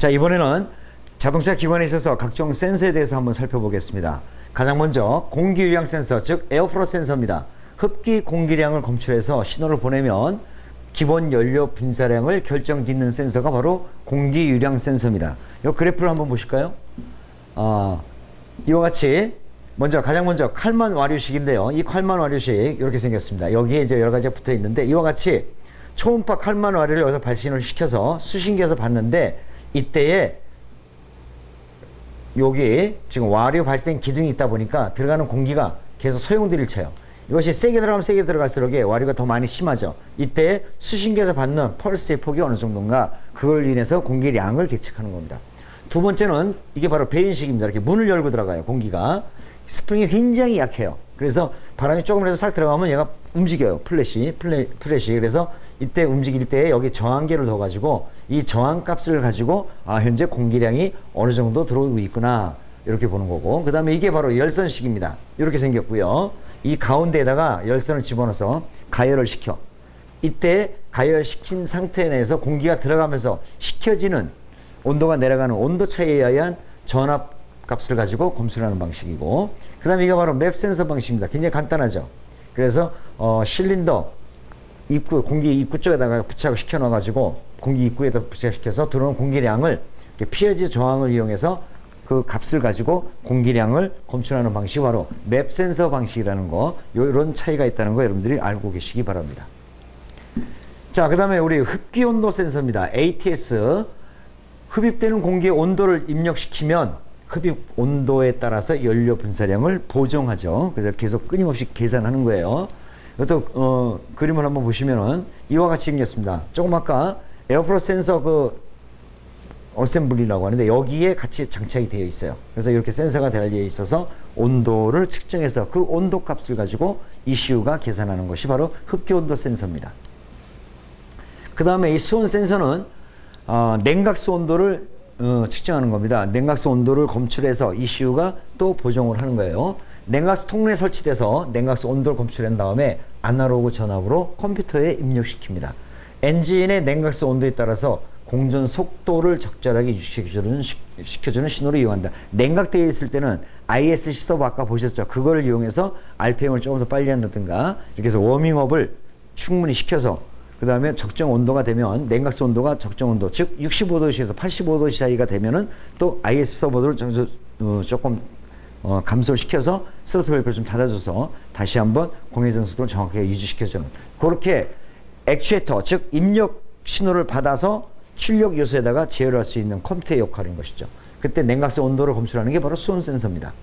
자, 이번에는 자동차 기관에 있어서 각종 센서에 대해서 한번 살펴보겠습니다. 가장 먼저 공기유량 센서, 즉 에어프로 센서입니다. 흡기 공기량을 검출해서 신호를 보내면 기본 연료 분사량을 결정짓는 센서가 바로 공기유량 센서입니다. 이 그래프를 한번 보실까요? 이와 같이 가장 먼저 칼만 와류식인데요. 이 칼만 와류식 이렇게 생겼습니다. 여기에 이제 여러 가지가 붙어 있는데 이와 같이 초음파 칼만 와류를 여기서 발신을 시켜서 수신기에서 봤는데 이때에 여기 지금 와류 발생 기둥이 있다 보니까 들어가는 공기가 계속 소용돌이를 쳐요. 이것이 세게 들어가면 세게 들어갈수록 와류가 더 많이 심하죠. 이때 수신기에서 받는 펄스의 폭이 어느 정도인가, 그걸 인해서 공기량을 계측하는 겁니다. 두 번째는 이게 바로 배인식입니다. 이렇게 문을 열고 들어가요. 공기가 스프링이 굉장히 약해요. 그래서 바람이 조금이라도 싹 들어가면 얘가 움직여요. 플랫이. 그래서 이때 움직일 때 여기 저항계를 둬가지고 이 저항값을 가지고 현재 공기량이 어느 정도 들어오고 있구나, 이렇게 보는 거고, 그 다음에 이게 바로 열선식입니다. 이렇게 생겼고요. 이 가운데에다가 열선을 집어넣어서 가열을 시켜. 이때 가열시킨 상태 내에서 공기가 들어가면서 식혀지는 온도가 내려가는 온도 차이에 의한 전압 값을 가지고 검수하는 방식이고, 그 다음에 이게 바로 맵 센서 방식입니다. 굉장히 간단하죠. 그래서 실린더 입구, 공기 입구 쪽에다가 부착을 시켜 넣어 가지고 공기 입구에다 부착시켜서 들어오는 공기량을 피어지 저항을 이용해서 그 값을 가지고 공기량을 검출하는 방식이 바로 맵 센서 방식이라는 거, 이런 차이가 있다는 거 여러분들이 알고 계시기 바랍니다. 자, 그 다음에 우리 흡기 온도 센서입니다. ATS. 흡입되는 공기의 온도를 입력시키면 흡입 온도에 따라서 연료 분사량을 보정하죠. 그래서 계속 끊임없이 계산하는 거예요. 이것도 그림을 한번 보시면은 이와 같이 생겼습니다. 조금 아까 에어프로 센서 어셈블리라고 하는데 여기에 같이 장착이 되어 있어요. 그래서 이렇게 센서가 달려 있어서 온도를 측정해서 그 온도 값을 가지고 ECU가 계산하는 것이 바로 흡기 온도 센서입니다. 그 다음에 이 수온 센서는 냉각수 온도를 측정하는 겁니다. 냉각수 온도를 검출해서 ECU가 또 보정을 하는 거예요. 냉각수 통로에 설치돼서 냉각수 온도를 검출한 다음에 아날로그 전압으로 컴퓨터에 입력시킵니다. 엔진의 냉각수 온도에 따라서 공전 속도를 적절하게 유지시켜주는 신호를 이용한다. 냉각되어 있을 때는 ISC 서버 아까 보셨죠? 그걸 이용해서 RPM을 조금 더 빨리 한다든가 이렇게 해서 워밍업을 충분히 시켜서 그 다음에 적정 온도가 되면 냉각수 온도가 적정 온도, 즉 65도씨에서 85도 사이가 되면은 또 IS 서버를 조금 감소를 시켜서 스로틀 밸브를 좀 닫아줘서 다시 한번 공회전 속도를 정확하게 유지시켜주는, 그렇게 액추에이터, 즉 입력 신호를 받아서 출력 요소에다가 제어를 할 수 있는 컴퓨터의 역할인 것이죠. 그때 냉각수 온도를 검출하는 게 바로 수온 센서입니다.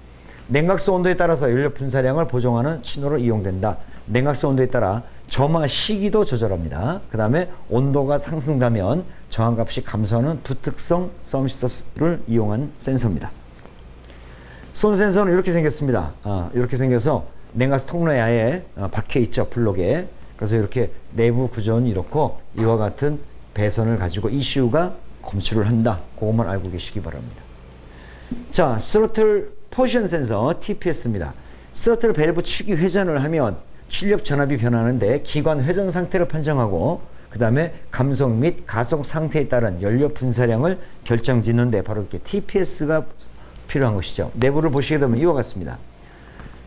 냉각수 온도에 따라서 연료 분사량을 보정하는 신호로 이용된다. 냉각수 온도에 따라 점화 시기도 조절합니다. 그 다음에 온도가 상승되면 저항값이 감소하는 부특성 서미스터를 이용한 센서입니다. 수온 센서는 이렇게 생겼습니다. 이렇게 생겨서 냉각수 통로에 아예 박혀 있죠, 블록에. 그래서 이렇게 내부 구조는 이렇고 이와 같은 배선을 가지고 ECU가 검출을 한다. 그것만 알고 계시기 바랍니다. 자, 스로틀 포지션 센서 TPS입니다. 스로틀 밸브 축이 회전을 하면 출력 전압이 변하는데 기관 회전 상태를 판정하고 그 다음에 감속 및 가속 상태에 따른 연료 분사량을 결정짓는데 바로 이렇게 TPS가 필요한 것이죠. 내부를 보시게 되면 이와 같습니다.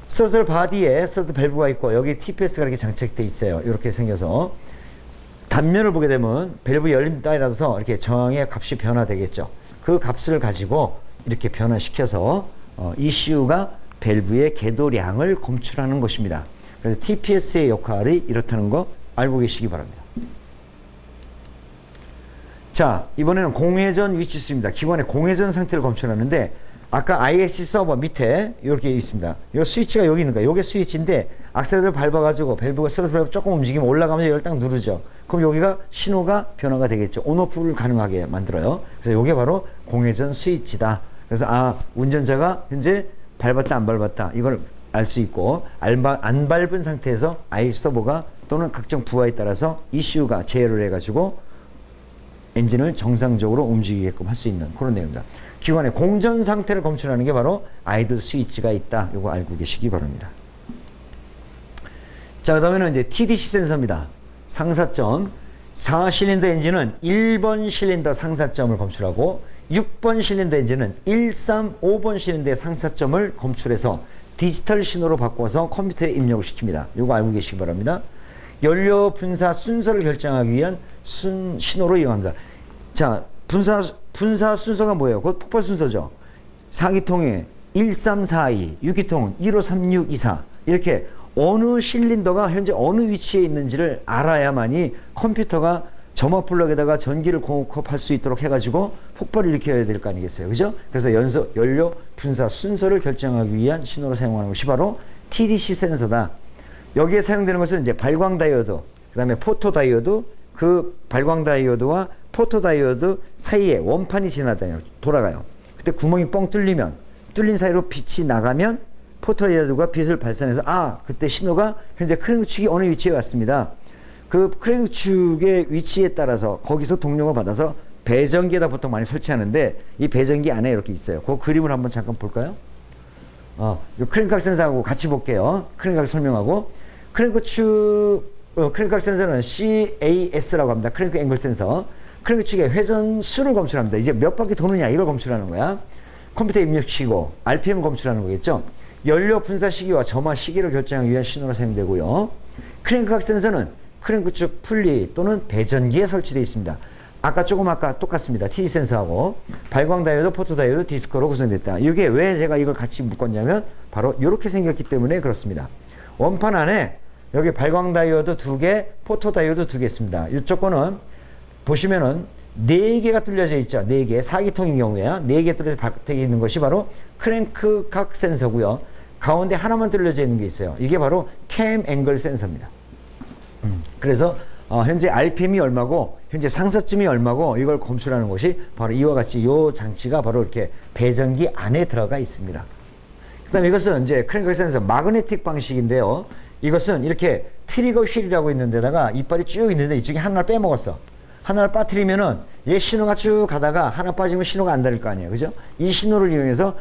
스로틀 바디에 스로틀 밸브가 있고 여기 TPS가 이렇게 장착되어 있어요. 이렇게 생겨서 단면을 보게 되면 밸브 열림 따라서 이렇게 저항의 값이 변화되겠죠. 그 값을 가지고 이렇게 변화시켜서 ECU가 밸브의 궤도량을 검출하는 것입니다. 그래서 TPS의 역할이 이렇다는 거 알고 계시기 바랍니다. 자, 이번에는 공회전 위치수입니다. 기관의 공회전 상태를 검출하는데 아까 ISC 서버 밑에 이렇게 있습니다. 이 스위치가 여기 있는 거예요. 이게 스위치인데 악셀을 밟아가지고 밸브가 스로틀 밸브 조금 움직이면 올라가면 이걸 딱 누르죠. 그럼 여기가 신호가 변화가 되겠죠. 온오프를 가능하게 만들어요. 그래서 이게 바로 공회전 스위치다. 그래서 운전자가 현재 밟았다 안 밟았다 이걸 알 수 있고 안 밟은 상태에서 ISC 서버가 또는 각종 부하에 따라서 ECU가 제어를 해가지고 엔진을 정상적으로 움직이게끔 할 수 있는 그런 내용입니다. 기관의 공전 상태를 검출하는 게 바로 아이들 스위치가 있다. 이거 알고 계시기 바랍니다. 자, 그 다음에는 이제 TDC 센서입니다. 상사점. 4실린더 엔진은 1번 실린더 상사점을 검출하고 6번 실린더 엔진은 1, 3, 5번 실린더의 상사점을 검출해서 디지털 신호로 바꿔서 컴퓨터에 입력을 시킵니다. 이거 알고 계시기 바랍니다. 연료 분사 순서를 결정하기 위한 신호로 이용합니다. 자, 분사 순서가 뭐예요? 그것 폭발 순서죠. 4기통에 1342, 6기통 153624 이렇게 어느 실린더가 현재 어느 위치에 있는지를 알아야만이 컴퓨터가 점화 플러그에다가 전기를 공급할 수 있도록 해가지고 폭발을 일으켜야 될 거 아니겠어요, 그죠? 그래서 연료 분사 순서를 결정하기 위한 신호로 사용하는 것이 바로 TDC 센서다. 여기에 사용되는 것은 이제 발광 다이오드, 그 다음에 포토 다이오드, 그 발광 다이오드와 포토 다이오드 사이에 원판이 지나다녀요, 돌아가요. 그때 구멍이 뻥 뚫리면, 뚫린 사이로 빛이 나가면 포토 다이오드가 빛을 발산해서 그때 신호가 현재 크랭크 축이 어느 위치에 왔습니다. 그 크랭크 축의 위치에 따라서 거기서 동력을 받아서 배전기에다 보통 많이 설치하는데 이 배전기 안에 이렇게 있어요. 그 그림을 한번 잠깐 볼까요? 이 크랭크각 센서하고 같이 볼게요. 크랭크각 설명하고 크랭크 크랭크각 센서는 CAS라고 합니다. 크랭크 앵글 센서. 크랭크 축의 회전 수를 검출합니다. 이제 몇 바퀴 도느냐 이걸 검출하는 거야. 컴퓨터에 입력시키고 RPM 검출하는 거겠죠. 연료 분사 시기와 점화 시기를 결정하기 위한 신호로 사용되고요. 크랭크각 센서는 크랭크 축 분리 또는 배전기에 설치되어 있습니다. 아까 똑같습니다. TD 센서하고 발광 다이오드, 포토 다이오드, 디스크로 구성됐다. 이게 왜 제가 이걸 같이 묶었냐면 바로 이렇게 생겼기 때문에 그렇습니다. 원판 안에 여기 발광 다이오드 2개, 포토 다이오드 2개 있습니다. 이쪽 거는 보시면은 4개가 뚫려져 있죠. 4개. 4기통인 경우에 4개 뚫려져 밖에 있는 것이 바로 크랭크각 센서고요. 가운데 하나만 뚫려져 있는 게 있어요. 이게 바로 캠 앵글 센서입니다. 그래서 현재 RPM이 얼마고 현재 상사점이 얼마고 이걸 검출하는 것이 바로 이와 같이 이 장치가 바로 이렇게 배전기 안에 들어가 있습니다. 그 다음에 이것은 이제 크랭크 센서 마그네틱 방식인데요. 이것은 이렇게 트리거 휠이라고 있는 데다가 이빨이 쭉 있는데 이쪽에 하나를 빼먹었어. 하나를 빠뜨리면은 얘 신호가 쭉 가다가 하나 빠지면 신호가 안 다를 거 아니에요, 그죠? 이 신호를 이용해서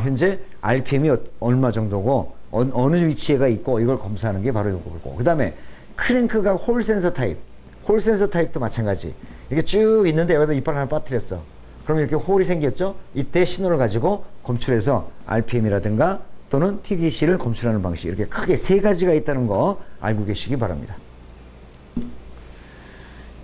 현재 RPM이 얼마 정도고 어느 위치에가 있고 이걸 검사하는 게 바로 이거고. 그 다음에 크랭크가 홀 센서 타입도 마찬가지. 이게 쭉 있는데 여기다 이빨 하나 빠뜨렸어. 그럼 이렇게 홀이 생겼죠? 이때 신호를 가지고 검출해서 RPM이라든가 또는 TDC를 검출하는 방식, 이렇게 크게 3가지가 있다는 거 알고 계시기 바랍니다.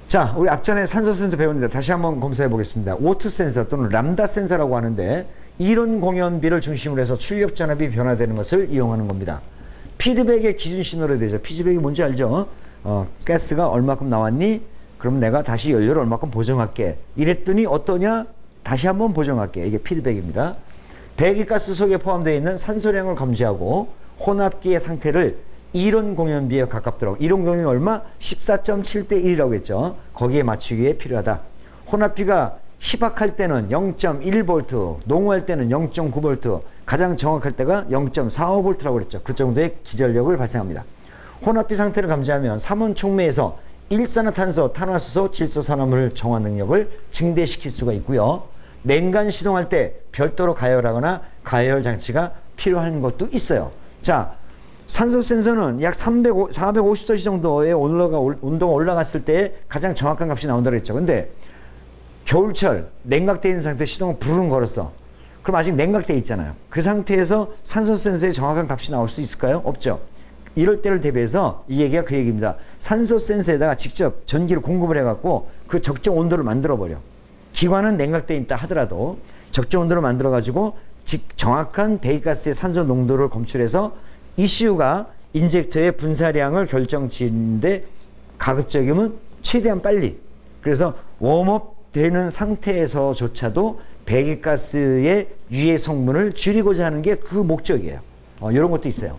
자, 우리 앞전에 산소 센서 배웠는데 다시 한번 검사해 보겠습니다. O2 센서 또는 람다 센서라고 하는데 이론 공연비를 중심으로 해서 출력 전압이 변화되는 것을 이용하는 겁니다. 피드백의 기준 신호를 되죠. 피드백이 뭔지 알죠? 가스가 얼마큼 나왔니? 그럼 내가 다시 연료를 얼마큼 보정할게. 이랬더니 어떠냐? 다시 한번 보정할게. 이게 피드백입니다. 배기가스 속에 포함되어 있는 산소량을 감지하고 혼합기의 상태를 이론 공연비에 가깝도록, 이론 공연이 얼마? 14.7대 1이라고 했죠. 거기에 맞추기 위해 필요하다. 혼합비가 희박할 때는 0.1V, 농후할 때는 0.9V, 가장 정확할 때가 0.45V라고 그랬죠. 그 정도의 기전력을 발생합니다. 혼합비 상태를 감지하면 삼원 촉매에서 일산화탄소, 탄화수소, 질소산화물 정화 능력을 증대시킬 수가 있고요. 냉간 시동할 때 별도로 가열하거나 가열 장치가 필요한 것도 있어요. 자, 산소 센서는 약 450도씨 정도의 온도가 올라갔을 때 가장 정확한 값이 나온다고 했죠. 근데 겨울철 냉각되어 있는 상태에 시동을 부르릉 걸었어. 그럼 아직 냉각되어 있잖아요. 그 상태에서 산소 센서의 정확한 값이 나올 수 있을까요? 없죠. 이럴 때를 대비해서 이 얘기가 그 얘기입니다. 산소 센서에다가 직접 전기를 공급을 해갖고 그 적정 온도를 만들어버려. 기관은 냉각되어 있다 하더라도 적정 온도를 만들어가지고 정확한 배기가스의 산소 농도를 검출해서 ECU가 인젝터의 분사량을 결정짓는데 가급적이면 최대한 빨리. 그래서 웜업 되는 상태에서조차도 배기가스의 유해 성분을 줄이고자 하는 게 그 목적이에요. 이런 것도 있어요.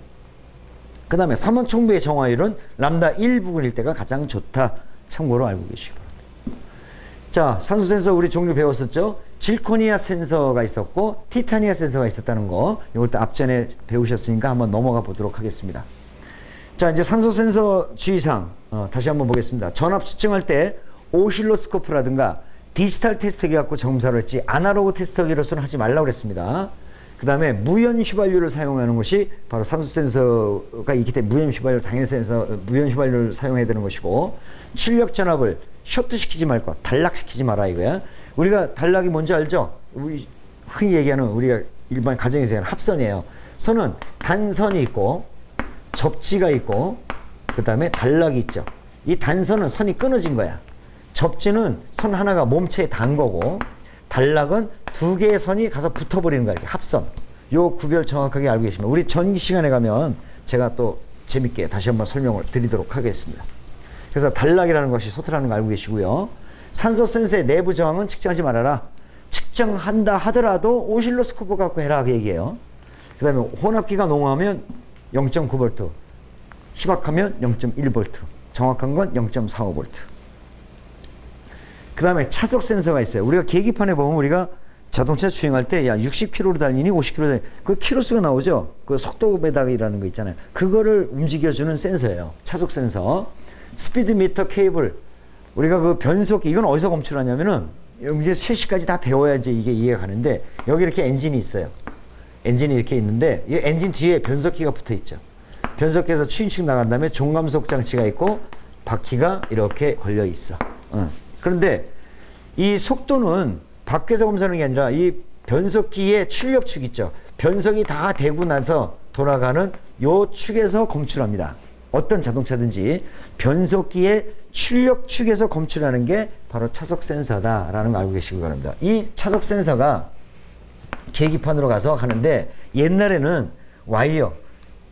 그 다음에 삼원 촉매의 정화율은 람다 1부근일 때가 가장 좋다. 참고로 알고 계시기 바랍니다. 자, 산소 센서 우리 종류 배웠었죠? 질코니아 센서가 있었고 티타니아 센서가 있었다는 거, 이것도 앞전에 배우셨으니까 한번 넘어가 보도록 하겠습니다. 자, 이제 산소 센서 주의사항 다시 한번 보겠습니다. 전압 측정할 때 오실로스코프라든가 디지털 테스터기 갖고 점사를 했지 아날로그 테스터기로서는 하지 말라고 그랬습니다. 그 다음에 무연 휘발유를 사용하는 것이 바로 산소 센서가 있기 때문에 무연 휘발유, 당연히 무연 휘발유를 사용해야 되는 것이고, 출력 전압을 쇼트 시키지 말고 단락시키지 마라 이거야. 우리가 단락이 뭔지 알죠? 우리 흔히 얘기하는 우리가 일반 가정에서 얘기하는 합선이에요. 선은 단선이 있고 접지가 있고 그 다음에 단락이 있죠. 이 단선은 선이 끊어진 거야. 접지는 선 하나가 몸체에 닿은 거고 단락은 두 개의 선이 가서 붙어버리는 거야. 이렇게 합선. 요 구별 정확하게 알고 계시면 우리 전기 시간에 가면 제가 또 재밌게 다시 한번 설명을 드리도록 하겠습니다. 그래서 단락이라는 것이 소트라는 거 알고 계시고요. 산소 센서의 내부 저항은 측정하지 말아라. 측정한다 하더라도 오실로스코프 갖고 해라 그 얘기예요. 그 다음에 혼합기가 농후하면 0.9V, 희박하면 0.1V, 정확한 건 0.45V. 그 다음에 차속 센서가 있어요. 우리가 계기판에 보면 우리가 자동차 주행할 때 야 60km로 달리니 50km로 달리니 그 키로수가 나오죠. 그 속도 배당이라는 거 있잖아요. 그거를 움직여주는 센서예요. 차속 센서. 스피드미터 케이블. 우리가 그 변속기 이건 어디서 검출하냐면은 이제 3시까지 다 배워야 이제 이게 이해가 가는데 여기 이렇게 엔진이 있어요. 엔진이 이렇게 있는데 이 엔진 뒤에 변속기가 붙어 있죠. 변속기에서 추인축 나간 다음에 종감속 장치가 있고 바퀴가 이렇게 걸려 있어. 그런데 이 속도는 밖에서 검사하는 게 아니라 이 변속기의 출력축 있죠. 변속이 다 되고 나서 돌아가는 요 축에서 검출합니다. 어떤 자동차든지 변속기의 출력축에서 검출하는 게 바로 차속 센서다라는 거 알고 계시기 바랍니다. 이 차속 센서가 계기판으로 가서 하는데 옛날에는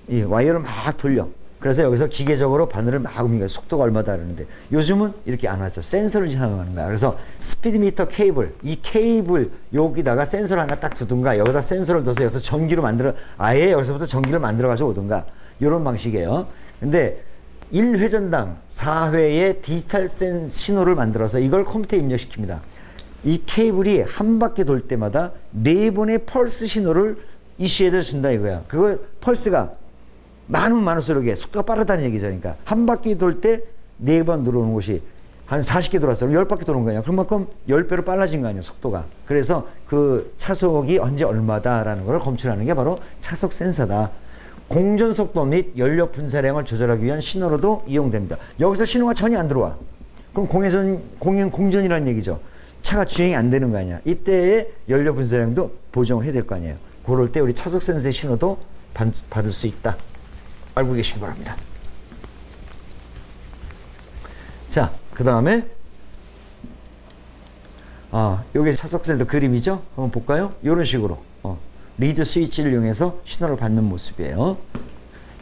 이 와이어를 막 돌려. 그래서 여기서 기계적으로 바늘을 막 움직여 속도가 얼마다 그러는데 요즘은 이렇게 안 하죠. 센서를 사용하는 거야. 그래서 스피드미터 케이블, 이 케이블 여기다가 센서를 하나 딱 두든가 여기다 센서를 둬서 여기서 전기로 만들어 아예 여기서부터 전기를 만들어 가지고 오든가 이런 방식이에요. 근데 1회전당 4회의 디지털 신호를 만들어서 이걸 컴퓨터에 입력시킵니다. 이 케이블이 한 바퀴 돌 때마다 4번의 펄스 신호를 이슈에다 준다 이거야. 그거 펄스가 많으면 많을수록 속도가 빠르다는 얘기죠. 그러니까 한 바퀴 돌 때 4번 들어오는 곳이 한 40개 돌았어. 10바퀴 도는 거냐. 그만큼 10배로 빨라진 거 아니야, 속도가. 그래서 그 차속이 언제 얼마다라는 걸 검출하는 게 바로 차속 센서다. 공전 속도 및 연료 분사량을 조절하기 위한 신호로도 이용됩니다. 여기서 신호가 전혀 안 들어와. 그럼 공전이라는 얘기죠. 차가 주행이 안 되는 거 아니야. 이때의 연료 분사량도 보정을 해야 될 거 아니에요. 그럴 때 우리 차속 센서의 신호도 받을 수 있다. 알고 계시기 바랍니다. 자, 그 다음에 요게 차속 센서 그림이죠. 한번 볼까요? 이런 식으로 리드 스위치를 이용해서 신호를 받는 모습이에요.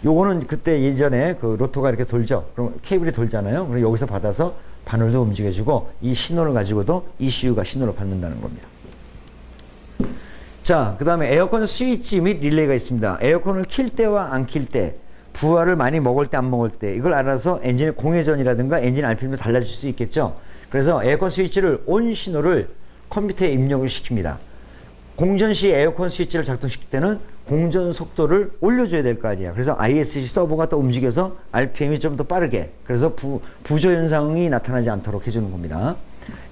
요거는 그때 예전에 그 로터가 이렇게 돌죠. 그럼 케이블이 돌잖아요. 그럼 여기서 받아서 바늘도 움직여주고 이 신호를 가지고도 ECU가 신호를 받는다는 겁니다. 자, 그 다음에 에어컨 스위치 및 릴레이가 있습니다. 에어컨을 킬 때와 안 킬 때, 부하를 많이 먹을 때 안 먹을 때 이걸 알아서 엔진의 공회전이라든가 엔진 RPM도 달라질 수 있겠죠. 그래서 에어컨 스위치를 온 신호를 컴퓨터에 입력을 시킵니다. 공전 시 에어컨 스위치를 작동시킬 때는 공전 속도를 올려줘야 될 거 아니야. 그래서 ISC 서버가 또 움직여서 RPM이 좀 더 빠르게, 그래서 부조 현상이 나타나지 않도록 해주는 겁니다.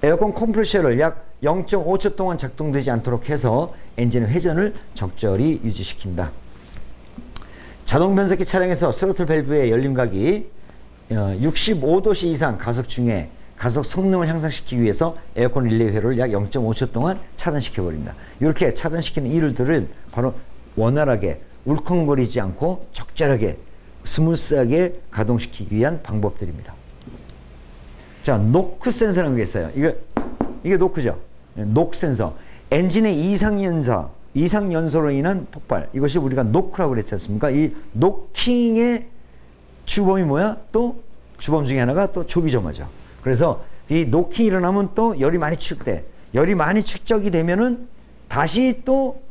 에어컨 컴프레셔를 약 0.5초 동안 작동되지 않도록 해서 엔진의 회전을 적절히 유지시킨다. 자동 변속기 차량에서 스로틀 밸브의 열림각이 65도씨 이상 가속 중에 가속 성능을 향상시키기 위해서 에어컨 릴레이 회로를 약 0.5초 동안 차단시켜버립니다. 이렇게 차단시키는 이유들은 바로 원활하게 울컹거리지 않고 적절하게 스무스하게 가동시키기 위한 방법들입니다. 자, 노크 센서라는 게 있어요. 이게 노크죠. 노크 센서. 엔진의 이상연소로 인한 폭발. 이것이 우리가 노크라고 그랬지 않습니까? 이 노킹의 주범이 뭐야? 또 주범 중에 하나가 또 조기점화죠. 그래서 이 노킹이 일어나면 또 열이 많이 축돼. 열이 많이 축적이 되면은 다시 또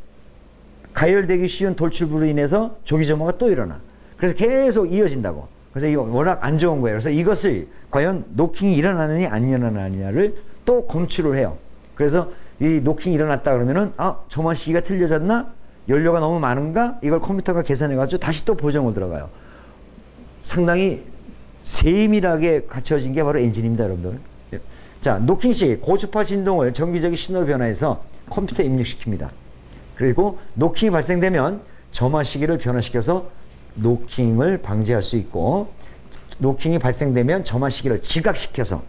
가열되기 쉬운 돌출부로 인해서 조기점화가 또 일어나. 그래서 계속 이어진다고. 그래서 이거 워낙 안 좋은 거예요. 그래서 이것을 과연 노킹이 일어나느냐 안 일어나느냐를 또 검출을 해요. 그래서 이 노킹이 일어났다 그러면은 점화 시기가 틀려졌나? 연료가 너무 많은가? 이걸 컴퓨터가 계산해가지고 다시 또 보정을 들어가요. 상당히 세밀하게 갖춰진 게 바로 엔진입니다, 여러분들. 자, 노킹 시 고주파 진동을 정기적인 신호로 변화해서 컴퓨터에 입력시킵니다. 그리고 노킹이 발생되면 점화 시기를 변화시켜서 노킹을 방지할 수 있고, 노킹이 발생되면 점화 시기를 지각시켜서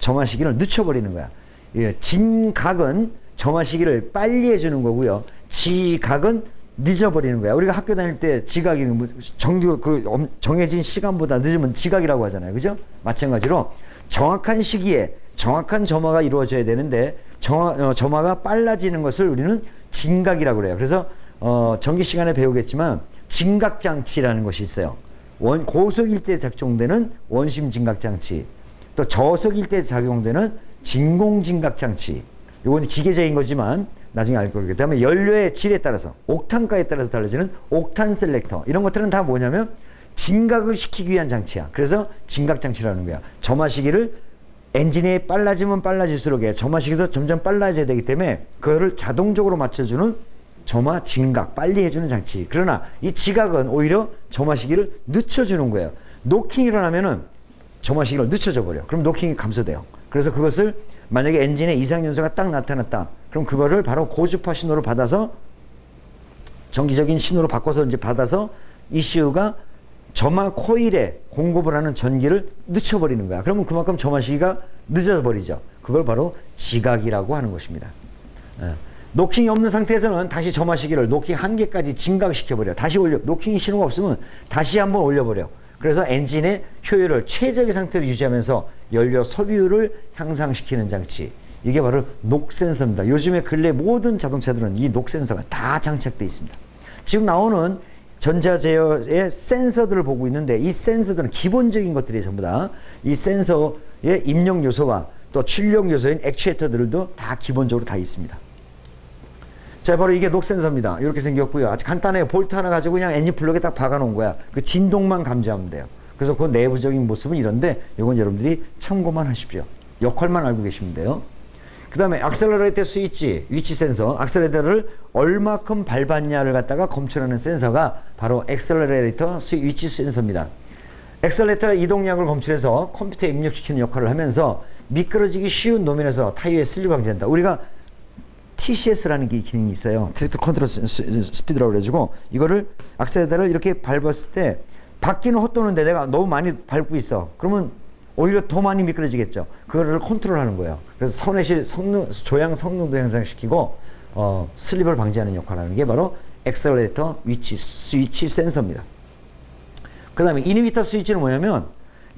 점화 시기를 늦춰버리는 거야. 예, 진각은 점화 시기를 빨리 해주는 거고요. 지각은 늦어버리는 거야. 우리가 학교 다닐 때 지각이 정해진 시간보다 늦으면 지각이라고 하잖아요. 그죠? 마찬가지로 정확한 시기에 정확한 점화가 이루어져야 되는데 점화가 빨라지는 것을 우리는 진각이라고 그래요. 그래서 정기 시간에 배우겠지만 진각장치라는 것이 있어요. 고속일 때 작동되는 원심 진각장치, 또 저속일 때 작용되는 진공진각장치. 이건 기계적인 거지만 나중에 알 거예요. 그다음에 연료의 질에 따라서 옥탄가에 따라서 달라지는 옥탄 셀렉터. 이런 것들은 다 뭐냐면 진각을 시키기 위한 장치야. 그래서 진각장치라는 거야. 점화 시기를 엔진이 빨라지면 빨라질수록 점화 시기도 점점 빨라져야 되기 때문에 그거를 자동적으로 맞춰주는 점화 진각, 빨리 해주는 장치. 그러나 이 지각은 오히려 점화 시기를 늦춰주는 거예요. 노킹이 일어나면은 점화 시기를 늦춰져 버려. 그럼 노킹이 감소돼요. 그래서 그것을 만약에 엔진에 이상 요소가 딱 나타났다. 그럼 그거를 바로 고주파 신호를 받아서 정기적인 신호로 바꿔서 이제 받아서 ECU가 점화 코일에 공급을 하는 전기를 늦춰버리는 거야. 그러면 그만큼 점화 시기가 늦어버리죠. 그걸 바로 지각이라고 하는 것입니다. 노킹이 없는 상태에서는 다시 점화 시기를 노킹 한계까지 진각시켜버려. 다시 올려. 노킹이 신호가 없으면 다시 한번 올려버려. 그래서 엔진의 효율을 최적의 상태로 유지하면서 연료 소비율을 향상시키는 장치. 이게 바로 녹센서입니다. 요즘에 근래 모든 자동차들은 이 녹센서가 다 장착되어 있습니다. 지금 나오는 전자제어의 센서들을 보고 있는데 이 센서들은 기본적인 것들이 전부 다 이 센서의 입력 요소와 또 출력 요소인 액추에이터들도 다 기본적으로 다 있습니다. 자, 바로 이게 녹센서입니다. 이렇게 생겼고요. 아주 간단해요. 볼트 하나 가지고 그냥 엔진 블록에 딱 박아 놓은 거야. 그 진동만 감지하면 돼요. 그래서 그 내부적인 모습은 이런데 이건 여러분들이 참고만 하십시오. 역할만 알고 계시면 돼요. 그 다음에 악셀러레이터 스위치, 위치 센서, 악셀러레이터를 얼마큼 밟았냐를 갖다가 검출하는 센서가 바로 액셀러레이터 위치 센서입니다. 액셀러레이터 이동량을 검출해서 컴퓨터에 입력시키는 역할을 하면서 미끄러지기 쉬운 노면에서 타이어의 슬립 방지한다. 우리가 TCS라는 기능이 있어요. 트랙터 컨트롤 스피드라고 그래가지고 이거를 악셀레이터를 이렇게 밟았을 때 바퀴는 헛도는데 내가 너무 많이 밟고 있어. 그러면 오히려 더 많이 미끄러지겠죠. 그거를 컨트롤하는 거예요. 그래서 선회시 조향 성능도 향상시키고 슬립을 방지하는 역할을 하는 게 바로 액셀레이터 스위치 센서입니다. 그 다음에 이니비터 스위치는 뭐냐면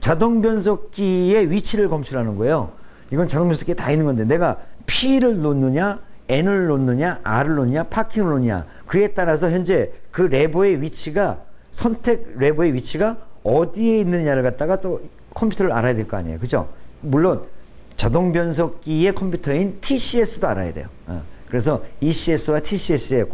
자동 변속기의 위치를 검출하는 거예요. 이건 자동 변속기에 다 있는 건데 내가 P를 놓느냐 N을 놓느냐 R을 놓느냐 파킹을 놓느냐 그에 따라서 현재 그 레버의 위치가 선택 레버의 위치가 어디에 있느냐를 갖다가 또 컴퓨터를 알아야 될 거 아니에요. 그죠? 물론 자동 변속기의 컴퓨터인 TCS도 알아야 돼요. 그래서 ECS와 TCS의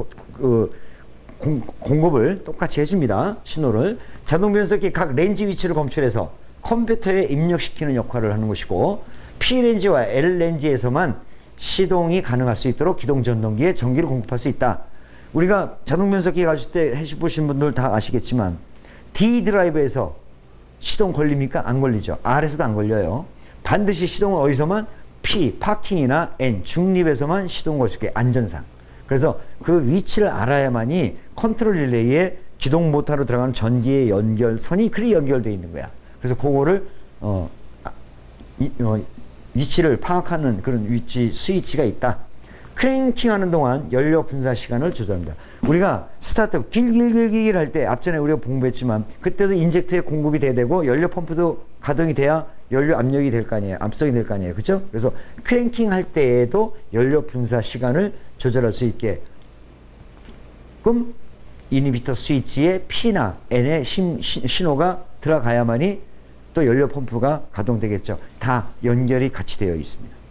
공급을 똑같이 해줍니다. 신호를. 자동 변속기 각 렌지 위치를 검출해서 컴퓨터에 입력시키는 역할을 하는 것이고 P렌지와 L렌지에서만 시동이 가능할 수 있도록 기동 전동기에 전기를 공급할 수 있다. 우리가 자동 변속기 가실 때 해보신 분들 다 아시겠지만 D 드라이브에서 시동 걸립니까? 안 걸리죠. R에서도 안 걸려요. 반드시 시동은 어디서만 P, 파킹이나 N, 중립에서만 시동 걸 수 있게 안전상. 그래서 그 위치를 알아야만이 컨트롤 릴레이에 기동 모터로 들어가는 전기의 연결선이 그리 연결되어 있는 거야. 그래서 그거를 위치를 파악하는 그런 위치 스위치가 있다. 크랭킹 하는 동안 연료 분사 시간을 조절합니다. 우리가 스타트업 길길길길 할 때 앞전에 우리가 공부했지만 그때도 인젝터에 공급이 돼야 되고 연료 펌프도 가동이 돼야 연료 압력이 될 거 아니에요. 압속이 될 거 아니에요. 그렇죠? 그래서 크랭킹 할 때에도 연료 분사 시간을 조절할 수 있게 그럼 이니비터 스위치에 P나 N의 신호가 들어가야만이 또 연료 펌프가 가동되겠죠. 다 연결이 같이 되어 있습니다.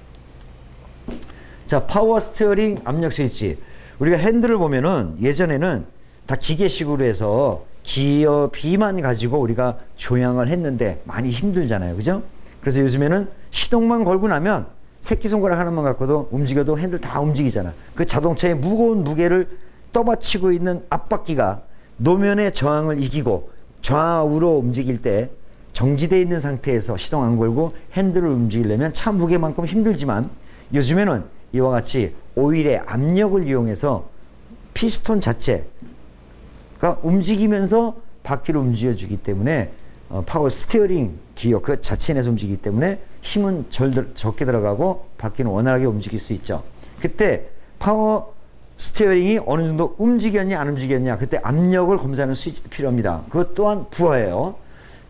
자, 파워 스티어링 압력 스위치. 우리가 핸들을 보면은 예전에는 다 기계식으로 해서 기어 B만 가지고 우리가 조향을 했는데 많이 힘들잖아요. 그죠? 그래서 요즘에는 시동만 걸고 나면 새끼손가락 하나만 갖고도 움직여도 핸들 다 움직이잖아. 그 자동차의 무거운 무게를 떠받치고 있는 앞바퀴가 노면의 저항을 이기고 좌우로 움직일 때 정지되어 있는 상태에서 시동 안 걸고 핸들을 움직이려면 차 무게만큼 힘들지만 요즘에는 이와 같이 오일의 압력을 이용해서 피스톤 자체가 움직이면서 바퀴를 움직여주기 때문에 파워 스티어링 기어 그 자체 내에서 움직이기 때문에 힘은 적게 들어가고 바퀴는 원활하게 움직일 수 있죠. 그때 파워 스티어링이 어느 정도 움직였냐 안 움직였냐, 그때 압력을 검사하는 스위치도 필요합니다. 그것 또한 부하예요.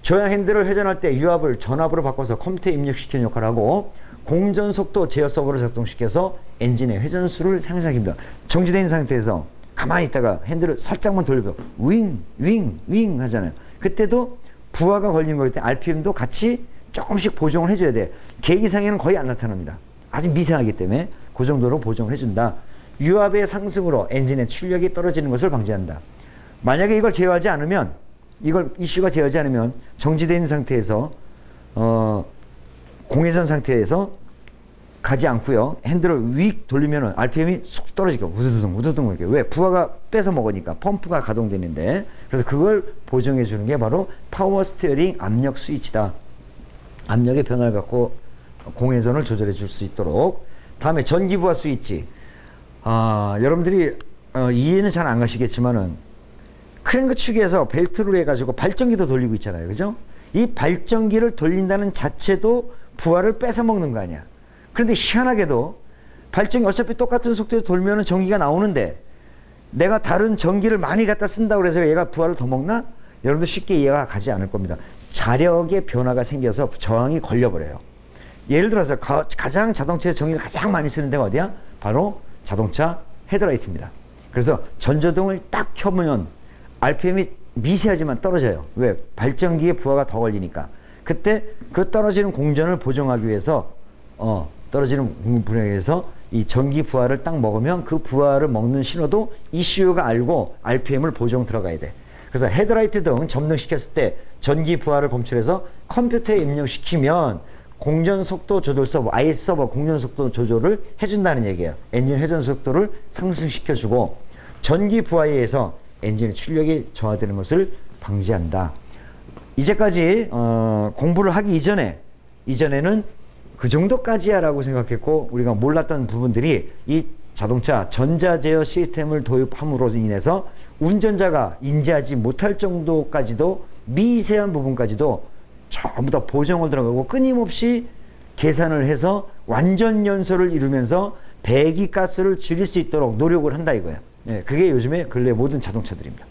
조향 핸들을 회전할 때 유압을 전압으로 바꿔서 컴퓨터에 입력시키는 역할을 하고, 공전 속도 제어 서버를 작동시켜서 엔진의 회전수를 향상합니다. 정지된 상태에서 가만히 있다가 핸들을 살짝만 돌려서 윙 하잖아요. 그때도 부하가 걸린 거기 때문에 RPM도 같이 조금씩 보정을 해줘야 돼. 계기상에는 거의 안 나타납니다. 아주 미세하기 때문에 그 정도로 보정을 해준다. 유압의 상승으로 엔진의 출력이 떨어지는 것을 방지한다. 만약에 이걸 제어하지 않으면, 이슈가 제어하지 않으면 정지된 상태에서 공회전 상태에서 가지 않고요, 핸들을 윅 돌리면 RPM이 쑥 떨어지고 우두둥 이렇게. 왜? 부하가 뺏어 먹으니까 펌프가 가동되는데. 그래서 그걸 보정해 주는 게 바로 파워 스티어링 압력 스위치다. 압력의 변화를 갖고 공회전을 조절해 줄 수 있도록. 다음에 전기 부하 스위치. 여러분들이 이해는 잘 안 가시겠지만은 크랭크 축에서 벨트로 해가지고 발전기도 돌리고 있잖아요, 그죠? 이 발전기를 돌린다는 자체도 부하를 뺏어 먹는 거 아니야. 그런데 희한하게도 발전기 어차피 똑같은 속도로 돌면은 전기가 나오는데, 내가 다른 전기를 많이 갖다 쓴다고 해서 얘가 부하를 더 먹나? 여러분들 쉽게 이해가 가지 않을 겁니다. 자력의 변화가 생겨서 저항이 걸려버려요. 예를 들어서 가장 자동차에서 전기를 가장 많이 쓰는 데가 어디야? 바로 자동차 헤드라이트입니다. 그래서 전조등을 딱 켜면 RPM이 미세하지만 떨어져요. 왜? 발전기에 부하가 더 걸리니까. 그때 그 떨어지는 공전을 보정하기 위해서 떨어지는 분야에서 이 전기 부하를 딱 먹으면 그 부하를 먹는 신호도 ECU가 알고 RPM을 보정 들어가야 돼. 그래서 헤드라이트 등 점등시켰을 때 전기 부하를 검출해서 컴퓨터에 입력시키면 공전 속도 조절 서버, IS 서버 공전 속도 조절을 해준다는 얘기예요. 엔진 회전 속도를 상승시켜주고, 전기 부하에 의해서 엔진의 출력이 저하되는 것을 방지한다. 이제까지 공부를 하기 이전에는 그 정도까지야 라고 생각했고, 우리가 몰랐던 부분들이 이 자동차 전자제어 시스템을 도입함으로 인해서 운전자가 인지하지 못할 정도까지도, 미세한 부분까지도 전부 다 보정을 들어가고 끊임없이 계산을 해서 완전 연소를 이루면서 배기가스를 줄일 수 있도록 노력을 한다 이거야. 예, 그게 요즘에 근래 모든 자동차들입니다.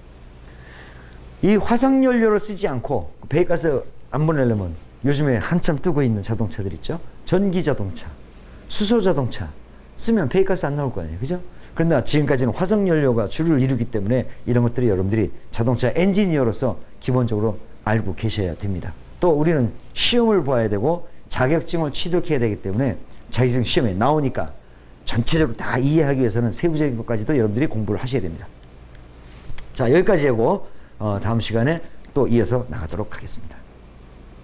이 화석연료를 쓰지 않고 배기가스 안 보내려면 요즘에 한참 뜨고 있는 자동차들 있죠. 전기자동차, 수소자동차 쓰면 배기가스 안 나올 거 아니에요, 그죠? 그러나 지금까지는 화석연료가 주를 이루기 때문에 이런 것들이 여러분들이 자동차 엔지니어로서 기본적으로 알고 계셔야 됩니다. 또 우리는 시험을 봐야 되고 자격증을 취득해야 되기 때문에 자격증 시험에 나오니까 전체적으로 다 이해하기 위해서는 세부적인 것까지도 여러분들이 공부를 하셔야 됩니다. 자, 여기까지 하고 다음 시간에 또 이어서 나가도록 하겠습니다.